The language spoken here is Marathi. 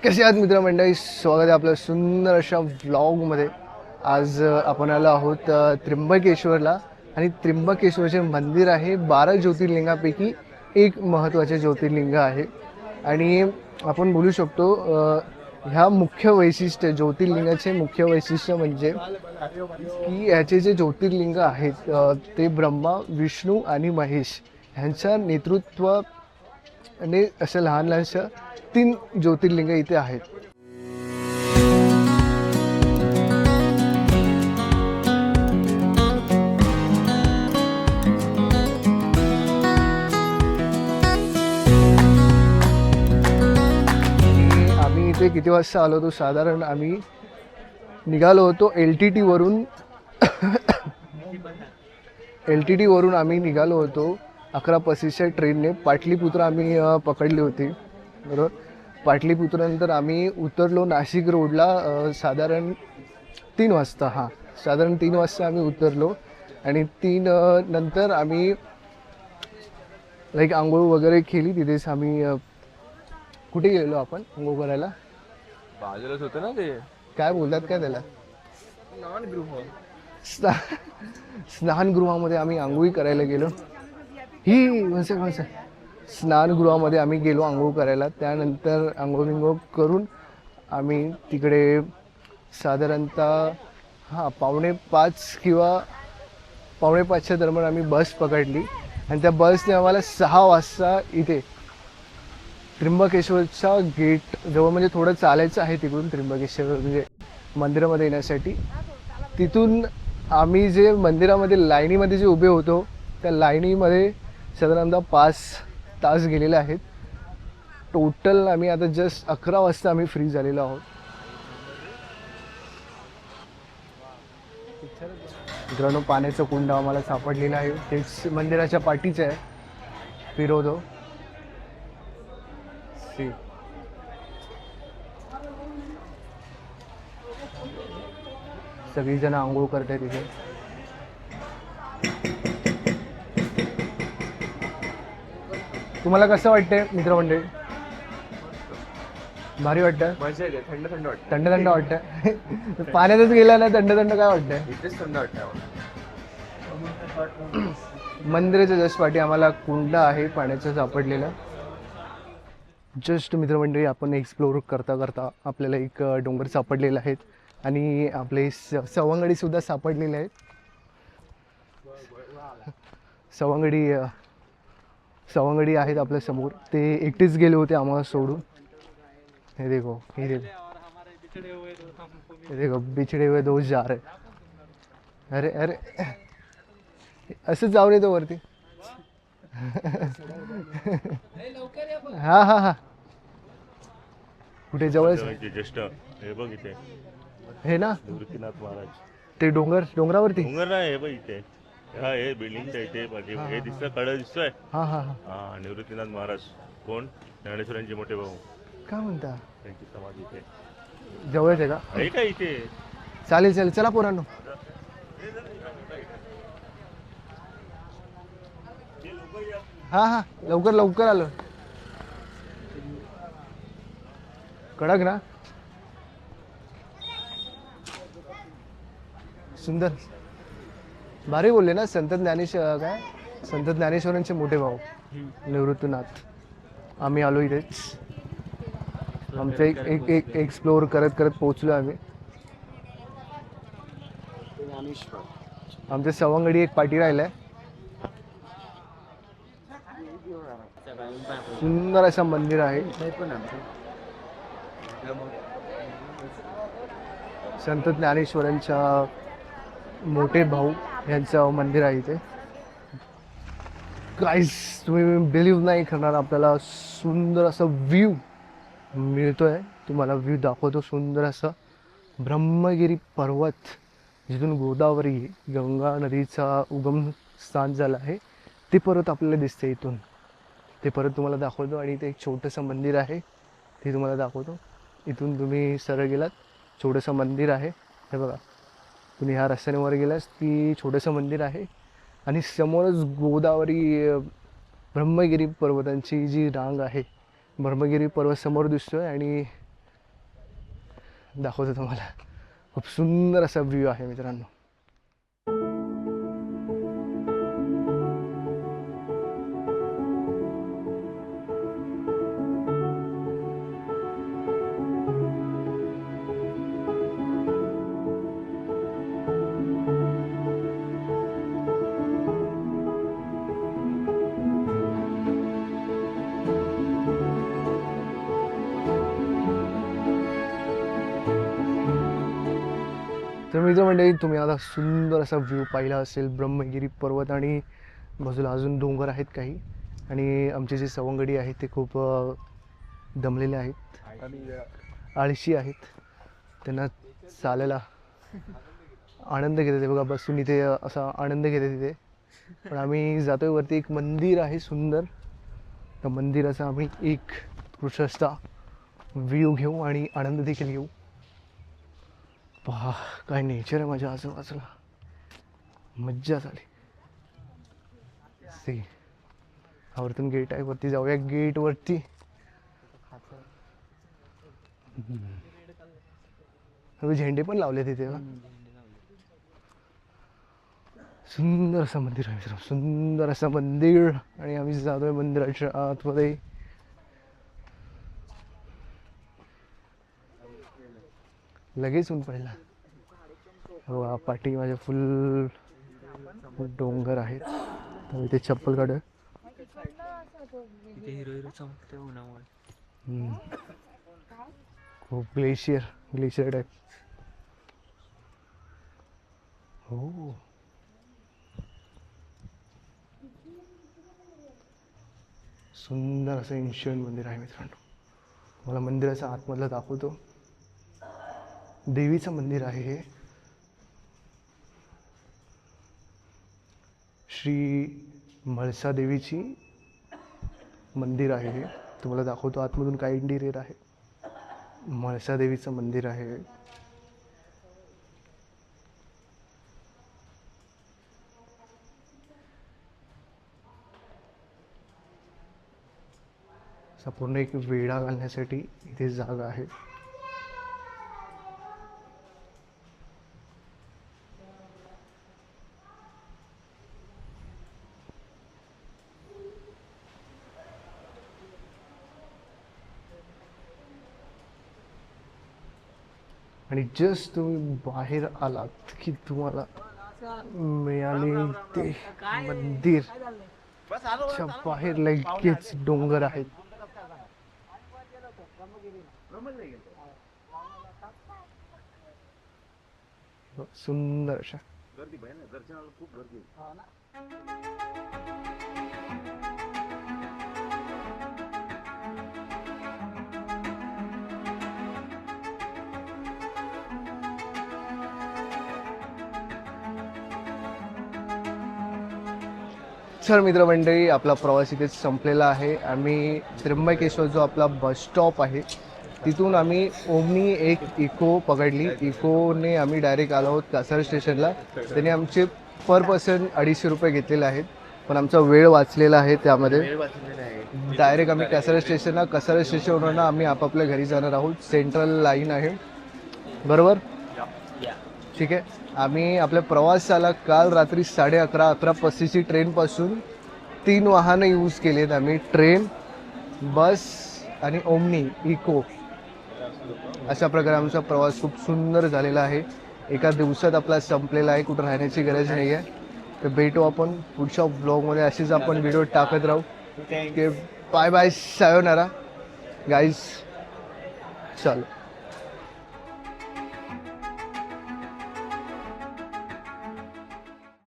कसे आहात मित्रमंडळी, स्वागत आहे आपलं सुंदर अशा व्लॉगमध्ये. आज आपण आलो आहोत त्र्यंबकेश्वरला. आणि त्र्यंबकेश्वरचे मंदिर आहे 12 ज्योतिर्लिंगापैकी एक महत्त्वाचे ज्योतिर्लिंग आहे. आणि आपण बोलू शकतो ह्या मुख्य वैशिष्ट्य ज्योतिर्लिंगाचे मुख्य वैशिष्ट्य म्हणजे की ह्याचे जे ज्योतिर्लिंग आहेत ते ब्रह्मा, विष्णू आणि महेश ह्यांच्या नेतृत्वाने अशा लहान लहानशा 3 ज्योतिर्लिंग इथे आहेत. आम्ही इथे किती वाजता आलो होतो, साधारण आम्ही निघालो होतो LTT वरून. LTT वरून आम्ही निघालो होतो 11:35च्या ट्रेनने. पाटलीपुत्र आम्ही पकडली होती, बरोबर. पाटलीपुत्रानंतर आम्ही उतरलो नाशिक रोडला साधारण 3 वाजता. साधारण 3 वाजता आम्ही उतरलो. आणि 3 नंतर आम्ही आंघोळ वगैरे केली. तिथेच आम्ही कुठे गेलेलो आपण आंघोळ करायला? बाजूलाच होतं ना ते, काय बोलतात काय त्याला, स्नानगृहामध्ये आम्ही आंघोळी करायला गेलो. स्नानगृहामध्ये आम्ही गेलो आंघोळ करायला. त्यानंतर आंघोळ करून आम्ही तिकडे साधारणतः 4:45 किंवा 4:45च्या दरम्यान आम्ही बस पकडली. आणि त्या बसने आम्हाला 6 वाजता इथे त्र्यंबकेश्वरच्या गेट जवळ, म्हणजे थोडं चालायचं आहे तिकडून त्र्यंबकेश्वर म्हणजे मंदिरामध्ये येण्यासाठी. तिथून आम्ही जे मंदिरामध्ये लाईनीमध्ये जे उभे होतो त्या लाईनीमध्ये साधारणतः 5 तास गेलेले आहेत. टोटल आम्ही आता जस्ट 11 वाजता आम्ही फ्री झालेलो आहोत. मित्रांनो, पाण्याचं कुंड आम्हाला सापडलेलं आहे. तेच मंदिराच्या पाठीचं आहे. फिरवतो. सगळीजण आंघोळ करतायत तिथे. तुम्हाला कसं वाटतंय मित्रमंडळी? भारी वाटतं? मजा येते, थंड थंड वाटतं. थंड थंड वाटतं. पाण्यातच गेला ना, थंड थंड काय वाटतंय? इथेच थंड वाटतं. मंदिराच्या जस्ट पाठी आम्हाला कुंड आहे पाण्याचं सापडलेलं. जस्ट मित्रमंडळी, आपण एक्सप्लोर करता करता आपल्याला एक डोंगर सापडलेला आहे. आणि आपले सवंगडीसुद्धा सापडलेले आहेत. सवंगडी आहेत आपल्या समोर. ते एकटेच गेले होते आम्हाला सोडून. हे देखो बिछड़े हुए दोस्त जा रहे. अरे अरे, असंच जाऊन येतो वरती. हा कुठे जवळच जस्ट हे बघ इथे, हे ना निवृत्तीनाथ महाराज. ते डोंगरावरती. डोंगर नाही हे बघ इथे, हे बिल्डिंगच्या इथे हे दिसतोय, कळं दिसतोय. हा निवृत्तीनाथ महाराज कोण? ज्ञानेश्वरांचे मोठे भाऊ. काय म्हणता? त्यांची समाधी इथे जवळच आहे का? आहे का इथे? चालेल चला पोरांनो. लवकर आलो. कडक ना, सुंदर, भारी बोलले ना. संत ज्ञानेश्वरांचे मोठे भाऊ निवृत्तीनाथ. आम्ही आलो इथेच. आमचं एक एक्सप्लोर करत पोहोचलो आम्ही. आमच्या सवंगडी एक पाठी राहिलाय. सुंदर असं मंदिर आहे. संत ज्ञानेश्वरांच्या मोठे भाऊ यांचं मंदिर आहे इथे. गाईस, तुम्ही बिलीव्ह नाही करणार, आपल्याला सुंदर असं व्ह्यू मिळतोय. तुम्हाला व्ह्यू दाखवतो. सुंदर असं ब्रह्मगिरी पर्वत, जिथून गोदावरी गंगा नदीचा उगम स्थान झालं आहे, ते पर्वत आपल्याला दिसते इथून. ते परत तुम्हाला दाखवतो. आणि इथे एक छोटंसं मंदिर आहे, ते तुम्हाला दाखवतो. इथून तुम्ही सरळ गेलात, छोटंसं मंदिर आहे. हे बघा, तुम्ही ह्या रस्त्याने वर गेलास ती छोटंसं मंदिर आहे. आणि समोरच गोदावरी ब्रह्मगिरी पर्वतांची जी रांग आहे, ब्रह्मगिरी पर्वत समोर दिसतोय. आणि दाखवतो तुम्हाला. खूप सुंदर असा व्ह्यू आहे मित्रांनो. तर मित्रमंडळी, तुम्ही आता सुंदर असा व्ह्यू पाहिला असेल. ब्रह्मगिरी पर्वत आणि बाजूला अजून डोंगर आहेत काही. आणि आमचे जे सवंगडी आहेत ते खूप दमलेले आहेत, आळशी आहेत. त्यांना चालायला आनंद घेतात ते बघा, बसून इथे असा आनंद घेतात तिथे. पण आम्ही जातोय वरती. एक मंदिर आहे सुंदर, त्या मंदिराचा आम्ही एक उत्कृष्ट व्ह्यू घेऊ आणि आनंद देखील घेऊ. पहा काय नेचर आहे माझ्या आजूबाजूला, मज्जा झाली. सी वरतून गेट आहे, वरती जाऊया गेट वरती. झेंडे पण लावले तिथे. सुंदर असं मंदिर आहे मित्रांनो, सुंदर असं मंदिर. आणि आम्ही जातोय मंदिराच्या आतमध्ये. लगेच ऊन पडला. हो, पाठी माझ्या फुल डोंगर आहेत. तर इथे चप्पल काढ. खूप ग्लेशियर टाईप. हो, सुंदर असं एन्शियंट मंदिर आहे मित्रांनो. मला मंदिराचा आतमधला दाखवतो. देवीचं मंदिर आहे हे. श्री म्हाळसा देवीची मंदिर आहे हे. तुम्हाला दाखवतो आतमधून काय इंटिरियर आहे. म्हाळसा देवीचं मंदिर आहे. संपूर्ण एक वेढा घालण्यासाठी इथे जागा आहे. आणि जस्ट तुम्ही बाहेर आलात की तुम्हाला मिळाले ते मंदिर. बाहेर लगेच डोंगर आहेत. सुंदर अशा. सर मित्रमंडळी, आपला प्रवास इथेच संपलेला आहे. आम्ही त्र्यंबकेश्वर जो आपला बस स्टॉप आहे तिथून आम्ही ओमनी एक इको पकडली. इकोने आम्ही डायरेक्ट आलो आहोत कासार स्टेशनला. त्याने आमचे पर पर्सन 250 रुपये घेतलेले आहेत. पण आमचा वेळ वाचलेला आहे त्यामध्ये. डायरेक्ट आम्ही कासार स्टेशनवरून आम्ही आपापल्या घरी जाणार आहोत. सेंट्रल लाईन आहे बरोबर. ठीक आहे. आम्ही आपल्या प्रवासाला काल रात्री 11:35ची ट्रेनपासून 3 वाहनं यूज केलेत आम्ही. ट्रेन, बस आणि ओमनी इको. अशा प्रकारे आमचा प्रवास खूप सुंदर झालेला आहे. एका दिवसात आपला संपलेला आहे. कुठं राहण्याची गरज नाही आहे. तर भेटू आपण पुढच्या ब्लॉगमध्ये. असेच आपण व्हिडिओ टाकत राहू. Bye bye, sayonara guys. चलो.